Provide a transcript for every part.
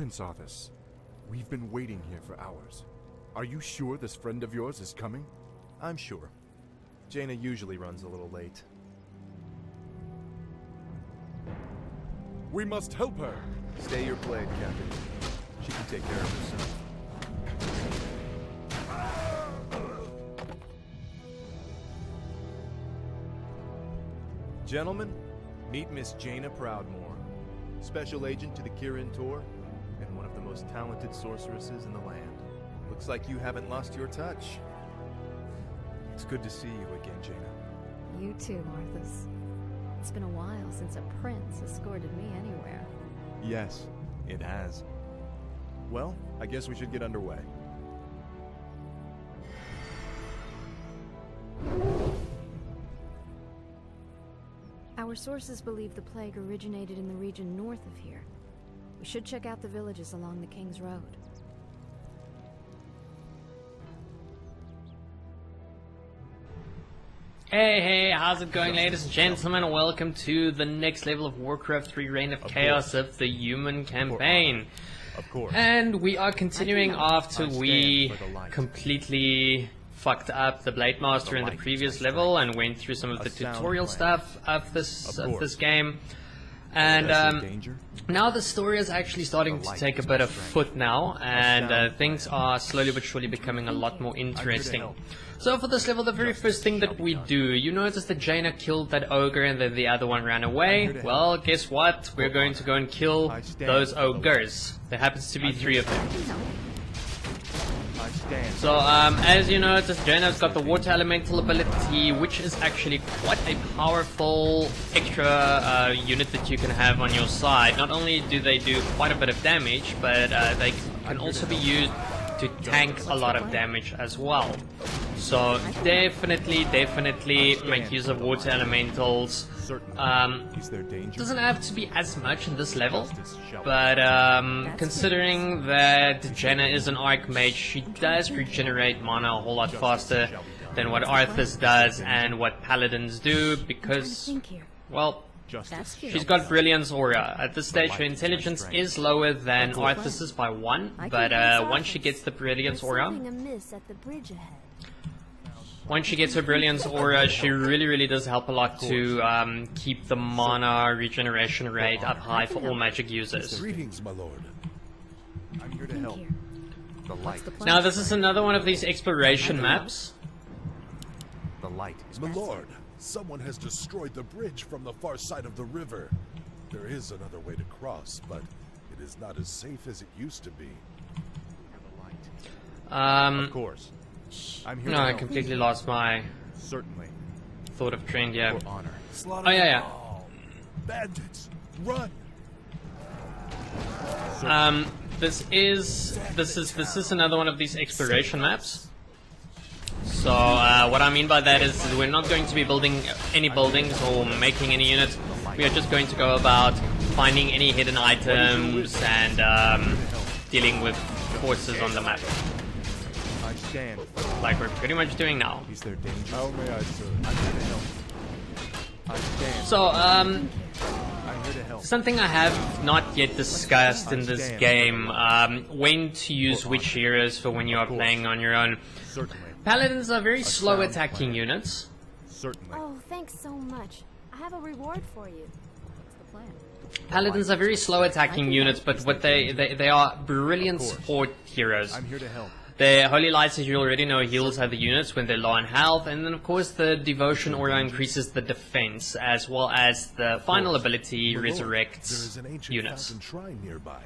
Prince Arthas. We've been waiting here for hours. Are you sure this friend of yours is coming? I'm sure. Jaina usually runs a little late. We must help her! Stay your blade, Captain. She can take care of herself. Gentlemen, meet Miss Jaina Proudmoore, Special Agent to the Kirin Tor, and one of the most talented sorceresses in the land. Looks like you haven't lost your touch. It's good to see you again, Jaina. You too, Arthas. It's been a while since a prince escorted me anywhere. Yes, it has. Well, I guess we should get underway. Our sources believe the plague originated in the region north of here. We should check out the villages along the King's Road. Hey, how's it going, ladies and gentlemen? Welcome to the next level of Warcraft 3 Reign of Chaos of the Human campaign. Of course. And we are continuing after we completely fucked up the Blade Master in the previous level and went through some of the tutorial stuff of this game. And now the story is actually starting to take a bit of foot now, and things are slowly but surely becoming a lot more interesting. So for this level, the very first thing that we do, you notice that Jaina killed that ogre and then the other one ran away. Well, guess what? We're going to go and kill those ogres. There happens to be 3 of them. So, as you notice, Jaina's got the water elemental ability, which is actually quite a powerful extra unit that you can have on your side. Not only do they do quite a bit of damage, but they can also be used to tank a lot of damage as well. So definitely make use of water elementals. Doesn't have to be as much in this level, but considering that Jaina is an Archmage, she does regenerate mana a whole lot faster than what Arthas does and what Paladins do, because, well, she's got Brilliance Aura. At this stage her intelligence is lower than Arthas's by 1, but once she gets the Brilliance Aura, she really does help a lot to keep the mana regeneration rate up high for all magic users. Greetings, my lord. I'm here to help. The light. Now this is another one of these exploration maps. The light. My lord, someone has destroyed the bridge from the far side of the river. There is another way to cross, but it is not as safe as it used to be. Of course. I'm here No, I completely lost my thought of trend, yeah. Oh yeah. Bandits, run! This is another one of these exploration maps. So what I mean by that is we're not going to be building any buildings or making any units. We are just going to go about finding any hidden items and dealing with forces on the map. Like we're pretty much doing now. Is there danger? How may I serve? I'm here to help. I stand. So I'm here to help. something I have not yet discussed in this game, when to use which heroes for when you are playing on your own. Certainly. Paladins are very slow attacking units. Certainly. Oh, thanks so much. I have a reward for you. What's the plan? Paladins are very slow attacking units, but what they are brilliant support heroes. I'm here to help. The Holy Lights, as you already know, heals other units when they're low on health, and then of course the Devotion Aura increases the defense, as well as the final ability resurrects There is an ancient units. fountain shrine nearby.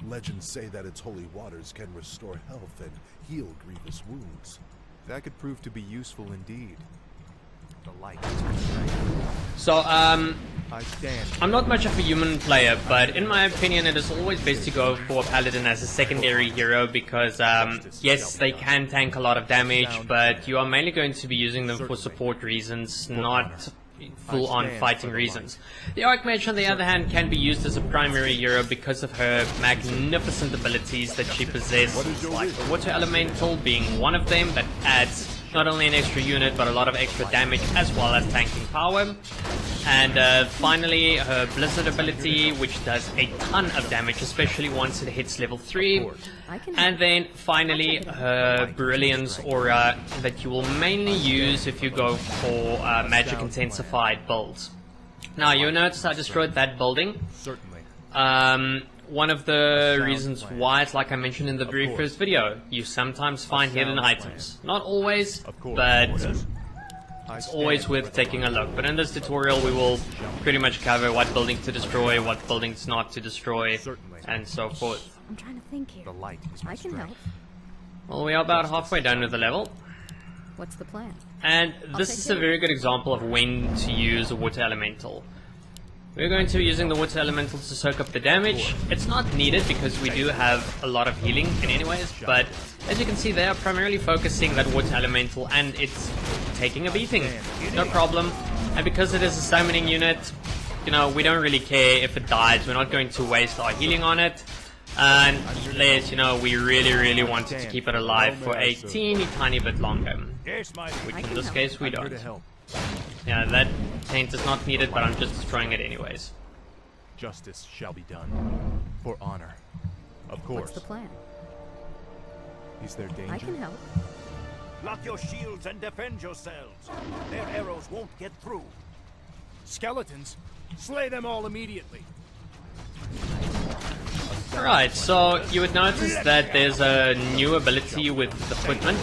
Legends say that its holy waters can restore health and heal grievous wounds. That could prove to be useful indeed. The light. So, I stand. I'm not much of a human player, but in my opinion it is always best to go for Paladin as a secondary hero because, yes, they can tank a lot of damage, but you are mainly going to be using them for support reasons, not full-on fighting reasons. The Archmage, on the other hand, can be used as a primary hero because of her magnificent abilities that she possesses, like the Water Elemental being one of them that adds not only an extra unit but a lot of extra damage as well as tanking power. And finally, her Blizzard ability, which does a ton of damage, especially once it hits level 3. And then finally, her Brilliance aura that you will mainly use if you go for magic intensified builds. Now, you'll notice I destroyed that building. Certainly. One of the reasons why, it's like I mentioned in the very first video, you sometimes find hidden items. Not always, but it's always worth taking a look. But in this tutorial we will pretty much cover what buildings to destroy, what buildings not to destroy, and so forth. I'm trying to think here. The light is my I can help. Well, we are about halfway done with the level. What's the plan? And this is a very good example of when to use a water elemental. We're going to be using the water elementals to soak up the damage. It's not needed because we do have a lot of healing in anyways, but as you can see they are primarily focusing that water elemental and it's taking a beating. No problem. And because it is a summoning unit, you know, we don't really care if it dies. We're not going to waste our healing on it. And unless, you know, we really wanted to keep it alive for a teeny tiny bit longer. Which in this case we don't. Yeah, that taint is not needed, but I'm just destroying it anyways. Justice shall be done. For honor. Of course. What's the plan? Is there danger? I can help. Lock your shields and defend yourselves. Their arrows won't get through. Skeletons? Slay them all immediately. Alright, so you would notice that there's a new ability with the Footman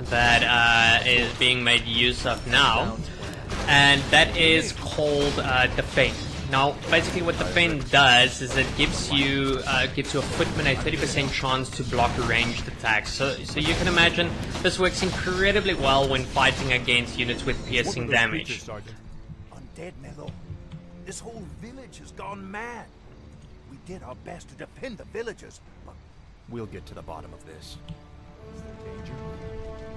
that is being made use of now, and that is called Defend. Now, basically what Defend does is it gives you a Footman a 30% chance to block ranged attacks. So you can imagine this works incredibly well when fighting against units with piercing damage. Undead, Mellow. This whole village has gone mad. We did our best to defend the villagers, but we'll get to the bottom of this. Is there danger?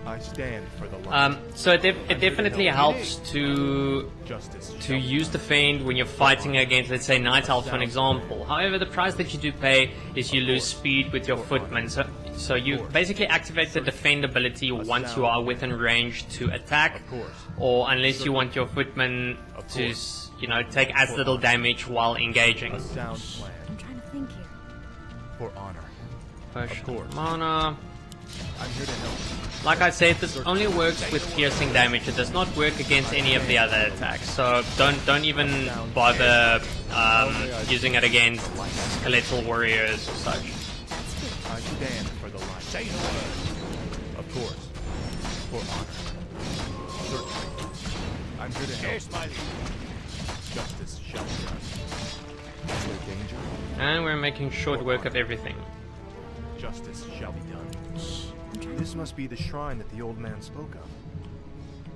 I stand for the light. So it definitely helps to use Defend when you're fighting against, let's say, Night Elves for an example. However, the price that you do pay is you lose speed with your Footman. So you basically activate the Defend ability once you are within range to attack, or unless you want your Footman to, you know, take as little damage while engaging. A sound plan. I'm trying to think here. For honor. Potion mana. I'm here to help. Like I said, this only works with piercing damage. It does not work against any of the other attacks. So don't even bother using it against skeletal warriors or such. I stand for the light. Say the word. Of course. For honor. Certainly. I'm here to help. yes, my liege. Justice shall be done. Is there danger? And we're making short work of everything. Justice shall be done. This must be the shrine that the old man spoke of.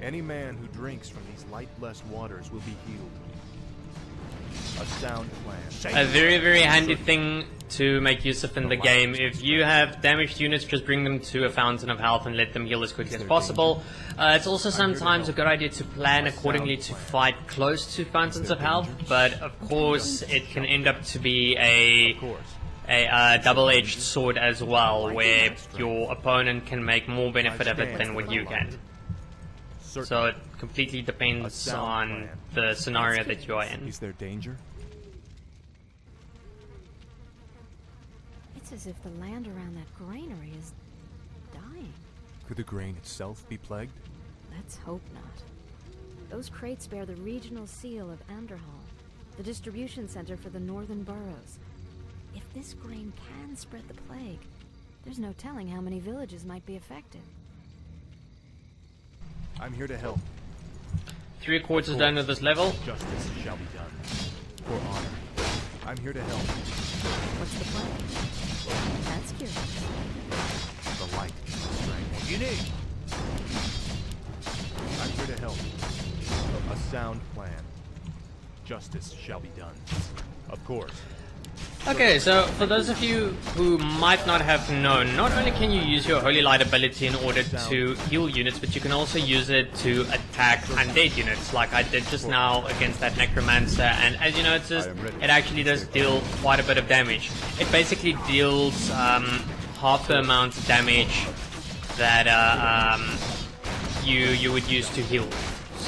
Any man who drinks from these light-blessed waters will be healed. A sound plan. A very handy thing to make use of in the game. If you have damaged units, just bring them to a fountain of health and let them heal as quickly as possible. It's also sometimes a good idea to plan accordingly to fight close to fountains of health, but of course it can end up to be a double-edged sword as well, where your opponent can make more benefit of it than what you can. So it completely depends on the scenario that you are in. Is there danger? It's as if the land around that granary is dying. Could the grain itself be plagued? Let's hope not. Those crates bear the regional seal of Anderhall, the distribution center for the northern boroughs. If this grain can spread the plague, there's no telling how many villages might be affected. I'm here to help. 3/4 done with this level. Justice shall be done. For honor. I'm here to help. What's the plan? That's curious. The light is my strength. What do you need? I'm here to help. A sound plan. Justice shall be done. Of course. Okay, so for those of you who might not have known, not only can you use your Holy Light ability in order to heal units, but you can also use it to attack undead units, like I did just now against that Necromancer, and as you noticed, it actually does deal quite a bit of damage. It basically deals half the amount of damage that you would use to heal.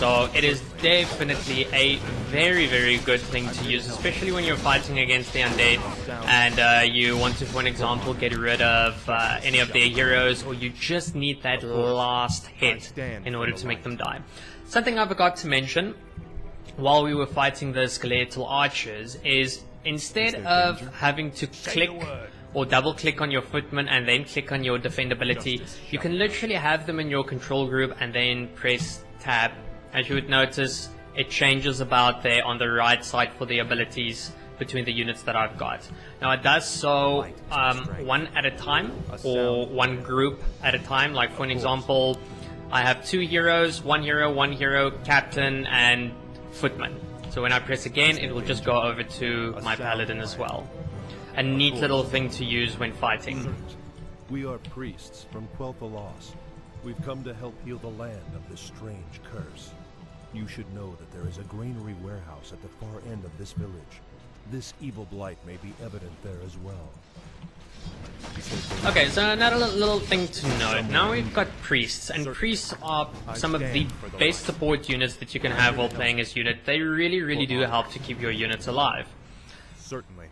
So it is definitely a very, very good thing to use, especially when you're fighting against the undead and you want to, for an example, get rid of any of their heroes, or you just need that last hit in order to make them die. Something I forgot to mention while we were fighting the skeletal archers is, instead of having to click or double click on your footman and then click on your defend ability, you can literally have them in your control group and then press tab. As you would notice, it changes about there on the right side for the abilities between the units that I've got. Now it does so one at a time, or one group at a time. Like for an example, I have 2 heroes, 1 hero, captain, and footman. So when I press again, it will just go over to my paladin as well. A neat little thing to use when fighting. We are priests from Quel'Thalas. We've come to help heal the land of this strange curse. You should know that there is a granary warehouse at the far end of this village. This evil blight may be evident there as well. Okay, so another little thing to note. Now we've got priests, and priests are some of the best support units that you can have while playing as unit. They really do help to keep your units alive. Certainly.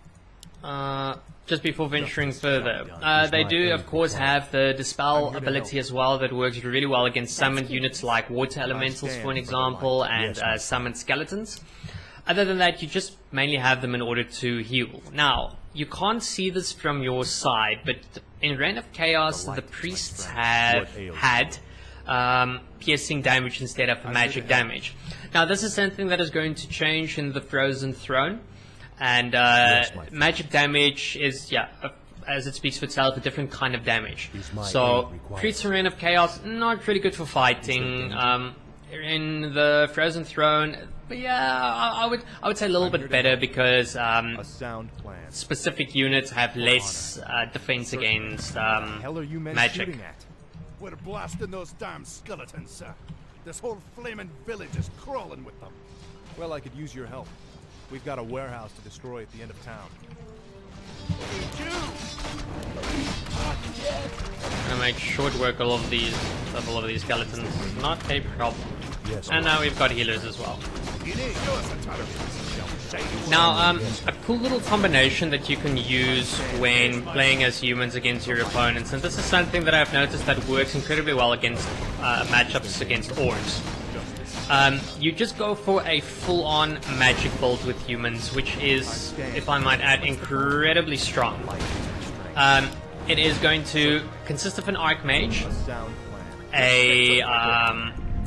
Just before venturing further, they do of course have the Dispel ability as well that works really well against summoned units like Water Elementals for an example, and summoned Skeletons. Other than that, you just mainly have them in order to heal. Now, you can't see this from your side, but in Reign of Chaos, the priests have had piercing damage instead of magic damage. Now, this is something that is going to change in the Frozen Throne. And magic damage is, as it speaks for itself, a different kind of damage. So, priests in Reign of Chaos, not really good for fighting. In the Frozen Throne, but I would say a little bit better, because specific units have less defense against magic. We're blasting those damn skeletons, sir. This whole flaming village is crawling with them. Well, I could use your help. We've got a warehouse to destroy at the end of town. Gonna make short work of all of these skeletons. Not a problem. And now we've got healers as well. Now, a cool little combination that you can use when playing as humans against your opponents, and this is something that I've noticed that works incredibly well against matchups against orcs. You just go for a full-on magic build with humans, which is, if I might add, incredibly strong. It is going to consist of an Archmage,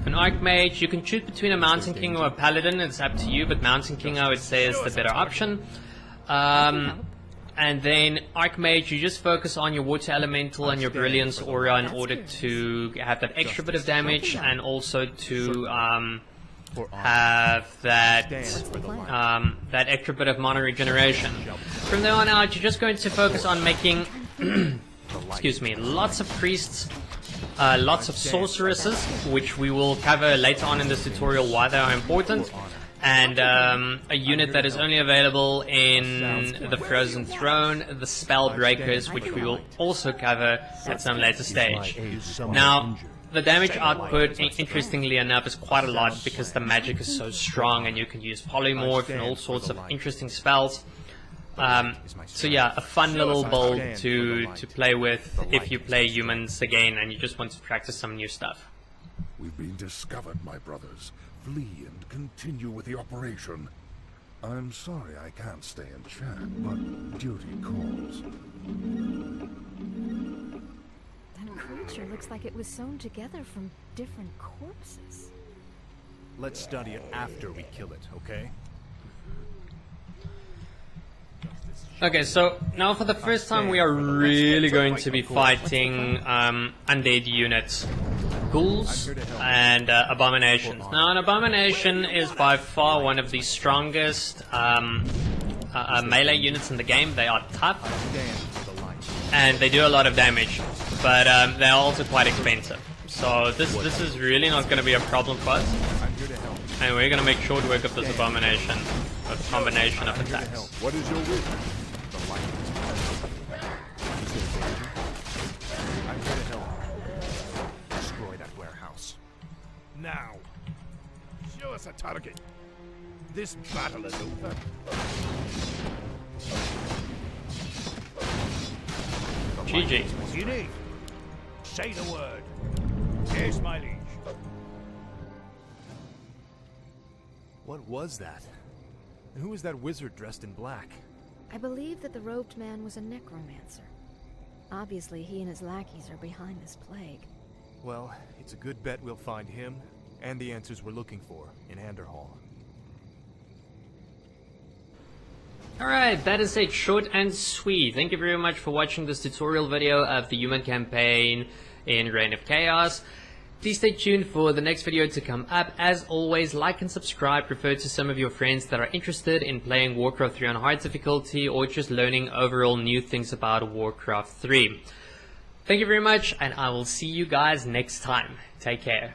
an Archmage. You can choose between a Mountain King or a Paladin, it's up to you, but Mountain King I would say is the better option. And then Archmage, you just focus on your Water Elemental and your Brilliance Aura in order to have that extra bit of damage, and also to have that that extra bit of mana regeneration. From there on out, you're just going to focus on making excuse me, lots of priests, lots of sorceresses, which we will cover later on in this tutorial why they are important, and a unit that is only available in the Frozen Throne, the Spellbreakers, which we will also cover at some later stage. Now, the damage output, interestingly enough, is quite a lot because the magic is so strong and you can use polymorph and all sorts of interesting spells. So yeah, a fun little build to play with if you play humans again and you just want to practice some new stuff. We've been discovered, my brothers. Flee and continue with the operation. I'm sorry I can't stay and chat, but duty calls. That creature looks like it was sewn together from different corpses. Let's study it after we kill it, okay? Okay, so now for the first time we are really going to be fighting undead units. Ghouls and abominations. Now an abomination is by far one of the strongest melee units in the game. They are tough and they do a lot of damage, but they are also quite expensive. So this is really not going to be a problem for us, and we're going to make short work of this abomination with a combination of attacks. What is your wish? I'm here to help. Destroy that warehouse. Now. us a target. This battle is over. GG. What you need? Say the word. Yes, my liege. What was that? And who was that wizard dressed in black? I believe that the robed man was a necromancer. Obviously, he and his lackeys are behind this plague. Well, it's a good bet we'll find him and the answers we're looking for in Anderhall. Alright, that is it, short and sweet. Thank you very much for watching this tutorial video of the human campaign in Reign of Chaos. Please stay tuned for the next video to come up. As always, like and subscribe, refer to some of your friends that are interested in playing Warcraft 3 on hard difficulty or just learning overall new things about Warcraft 3. Thank you very much, and I will see you guys next time. Take care.